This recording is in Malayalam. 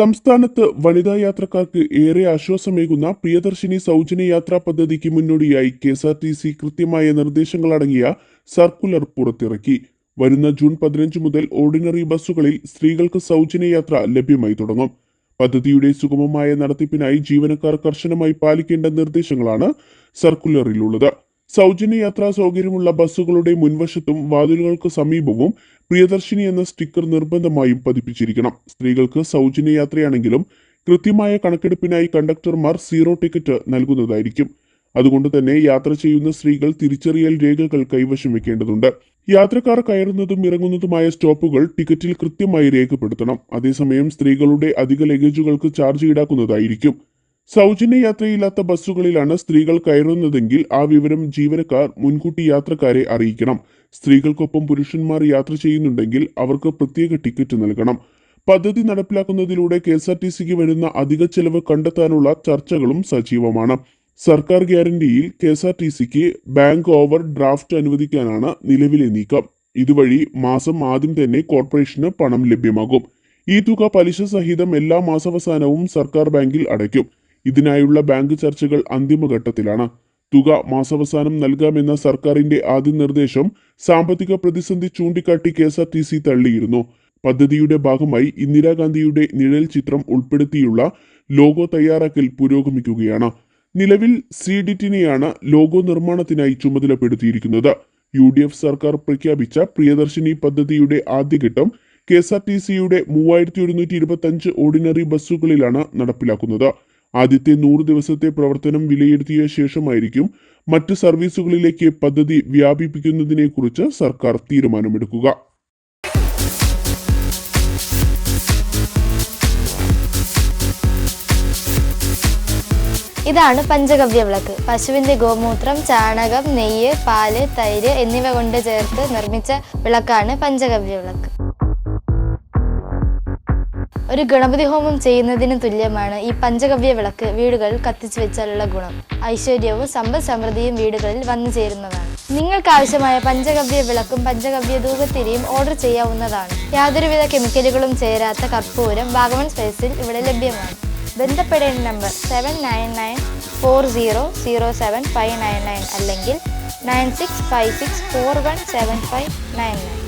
സംസ്ഥാനത്ത് വനിതാ യാത്രക്കാർക്ക് ഏറെ ആശ്വാസമേകുന്ന പ്രിയദർശിനി സൗജന്യ യാത്രാ പദ്ധതിക്ക് മുന്നോടിയായി കെ.എസ്.ആർ.ടി.സി കൃത്യമായ നിർദ്ദേശങ്ങളടങ്ങിയ സർക്കുലർ പുറത്തിറക്കി. വരുന്ന ജൂൺ 15 മുതൽ ഓർഡിനറി ബസ്സുകളിൽ സ്ത്രീകൾക്ക് സൗജന്യ യാത്ര ലഭ്യമായി തുടങ്ങും. പദ്ധതിയുടെ സുഗമമായ നടത്തിപ്പിനായി ജീവനക്കാർ കർശനമായി പാലിക്കേണ്ട നിർദ്ദേശങ്ങളാണ് സർക്കുലറിലുള്ളത്. സൗജന്യ യാത്രാ സൗകര്യമുള്ള ബസ്സുകളുടെ മുൻവശത്തും വാതിലുകൾക്ക് സമീപവും പ്രിയദർശിനി എന്ന സ്റ്റിക്കർ നിർബന്ധമായും പതിപ്പിച്ചിരിക്കണം. സ്ത്രീകൾക്ക് സൗജന്യ യാത്രയാണെങ്കിലും കൃത്യമായ കണക്കെടുപ്പിനായി കണ്ടക്ടർമാർ സീറോ ടിക്കറ്റ് നൽകുന്നതായിരിക്കും. അതുകൊണ്ട് തന്നെ യാത്ര ചെയ്യുന്ന സ്ത്രീകൾ തിരിച്ചറിയൽ രേഖകൾ കൈവശം വെക്കേണ്ടതുണ്ട്. യാത്രക്കാർ കയറുന്നതും ഇറങ്ങുന്നതുമായ സ്റ്റോപ്പുകൾ ടിക്കറ്റിൽ കൃത്യമായി രേഖപ്പെടുത്തണം. അതേസമയം സ്ത്രീകളുടെ അധിക ലഗേജുകൾക്ക് ചാർജ് ഈടാക്കുന്നതായിരിക്കും. സൗജന്യ യാത്രയില്ലാത്ത ബസ്സുകളിലാണ് സ്ത്രീകൾ കയറുന്നതെങ്കിൽ ആ വിവരം ജീവനക്കാർ മുൻകൂട്ടി യാത്രക്കാരെ അറിയിക്കണം. സ്ത്രീകൾക്കൊപ്പം പുരുഷന്മാർ യാത്ര ചെയ്യുന്നുണ്ടെങ്കിൽ അവർക്ക് പ്രത്യേക ടിക്കറ്റ് നൽകണം. പദ്ധതി നടപ്പിലാക്കുന്നതിലൂടെ കെ.എസ്.ആർ.ടി.സിക്ക് വരുന്ന അധിക ചെലവ് കണ്ടെത്താനുള്ള ചർച്ചകളും സജീവമാണ്. സർക്കാർ ഗ്യാരണ്ടിയിൽ കെ.എസ്.ആർ.ടി.സിക്ക് ബാങ്ക് ഓവർ ഡ്രാഫ്റ്റ് അനുവദിക്കാനാണ് നിലവിലെ നീക്കം. ഇതുവഴി മാസം ആദ്യം തന്നെ കോർപ്പറേഷന് പണം ലഭ്യമാകും. ഈ തുക പലിശ സഹിതം എല്ലാ മാസാവസാനവും സർക്കാർ ബാങ്കിൽ അടയ്ക്കും. ഇതിനായുള്ള ബാങ്ക് ചർച്ചകൾ അന്തിമഘട്ടത്തിലാണ്. തുക മാസാവസാനം നൽകാമെന്ന സർക്കാരിന്റെ ആദ്യ നിർദ്ദേശം സാമ്പത്തിക പ്രതിസന്ധി ചൂണ്ടിക്കാട്ടി കെ.എസ്.ആർ.ടി.സി തള്ളിയിരുന്നു. പദ്ധതിയുടെ ഭാഗമായി ഇന്ദിരാഗാന്ധിയുടെ നിഴൽ ചിത്രം ഉൾപ്പെടുത്തിയുള്ള ലോഗോ തയ്യാറാക്കൽ പുരോഗമിക്കുകയാണ്. നിലവിൽ CDTനെയാണ് ലോഗോ നിർമ്മാണത്തിനായി ചുമതലപ്പെടുത്തിയിരിക്കുന്നത്. UDF സർക്കാർ പ്രഖ്യാപിച്ച പ്രിയദർശിനി പദ്ധതിയുടെ ആദ്യഘട്ടം കെ.എസ്.ആർ.ടി.സിയുടെ 3125 ഓർഡിനറി ബസ്സുകളിലാണ് നടപ്പിലാക്കുന്നത്. ആദ്യത്തെ 100 ദിവസത്തെ പ്രവർത്തനം വിലയിരുത്തിയ ശേഷമായിരിക്കും മറ്റ് സർവീസുകളിലേക്ക് പദ്ധതി വ്യാപിപ്പിക്കുന്നതിനെക്കുറിച്ച് സർക്കാർ തീരുമാനമെടുക്കുക. ഇതാണ് പഞ്ചഗവ്യ വിളക്ക്. പശുവിന്റെ ഗോമൂത്രം, ചാണകം, നെയ്യ്, പാല്, തൈര് എന്നിവ കൊണ്ട് ചേർത്ത് നിർമ്മിച്ച വിളക്കാണ് പഞ്ചഗവ്യ വിളക്ക്. ഒരു ഗണപതി ഹോമം ചെയ്യുന്നതിന് തുല്യമാണ് ഈ പഞ്ചഗവ്യ വിളക്ക് വീടുകളിൽ കത്തിച്ചു വെച്ചാലുള്ള ഗുണം. ഐശ്വര്യവും സമ്പൽ സമൃദ്ധിയും വീടുകളിൽ വന്നു ചേരുന്നതാണ്. നിങ്ങൾക്ക് ആവശ്യമായ പഞ്ചഗവ്യ വിളക്കും പഞ്ചഗവ്യ ധൂപത്തിരിയും ഓർഡർ ചെയ്യാവുന്നതാണ്. യാതൊരുവിധ കെമിക്കലുകളും ചേരാത്ത കർപ്പൂരം വാഗമൺ സ്പേസിൽ ഇവിടെ ലഭ്യമാണ്. ബന്ധപ്പെടേണ്ട നമ്പർ 7994007599 അല്ലെങ്കിൽ 9656417599.